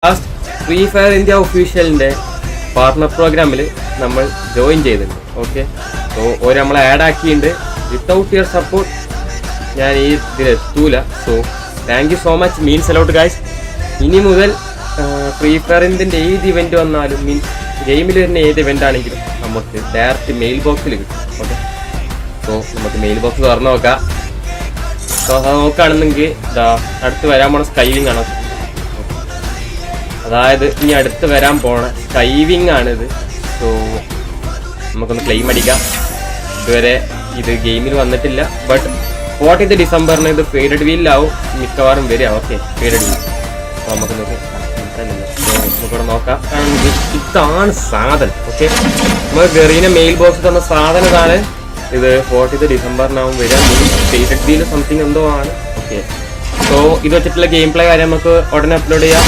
Last Free Fire India ഒഫീഷ്യലിൻ്റെ partner പ്രോഗ്രാമിൽ നമ്മൾ ജോയിൻ ചെയ്തിട്ടുണ്ട്. ഓക്കെ, സോ ഒരു നമ്മളെ ആഡ് ആക്കിയിട്ടുണ്ട്. വിത്തൗട്ട് യുവർ സപ്പോർട്ട് ഞാൻ ഈ ഇതിലെത്തൂല. So thank you so much, means a lot guys. ഇനി മുതൽ ഫ്രീ ഫയറിൻ്റെ ഏത് ഇവൻറ്റ് വന്നാലും മീൻസ് ഗെയിമിൽ വരുന്ന ഏത് ഇവൻ്റ് ആണെങ്കിലും നമുക്ക് ഡയറക്റ്റ് മെയിൽ ബോക്സിൽ കിട്ടും. ഓക്കെ, സോ നമുക്ക് മെയിൽ ബോക്സ് തുറന്നു നോക്കാം. സോ അത് നോക്കുകയാണെന്നെങ്കിൽ ഇതാ അടുത്ത് വരാൻ പോണ സ്കൈവിങ് ആണ്. അതായത് ഇനി അടുത്ത് വരാൻ പോണ സ്കൈവിങ് ആണിത്. സോ നമുക്കൊന്ന് ക്ലെയിം അടിക്കാം. ഇതുവരെ ഇത് ഗെയിമിൽ വന്നിട്ടില്ല, ബട്ട് 14 ഡിസംബറിന് ഇത് ഫേഡഡ് വീലിലാവും മിക്കവാറും വരിക. Okay, faded wheel. അപ്പോൾ നമുക്കിവിടെ നോക്കാം. ഇതാണ് സാധനം. ഓക്കെ, നമ്മൾ ഗെറീനെ മെയിൽ ബോക്സ് തന്ന സാധനം ഇതാണ്. ഇത് 14 ഡിസംബറിനാവും വരിക. ഫേഡഡ് വീൽ സംതിങ് എന്തോ ആണ്. ഓക്കെ, സോ ഇത് വെച്ചിട്ടുള്ള ഗെയിം പ്ലേ കാര്യം നമുക്ക് ഉടനെ അപ്ലോഡ് ചെയ്യാം.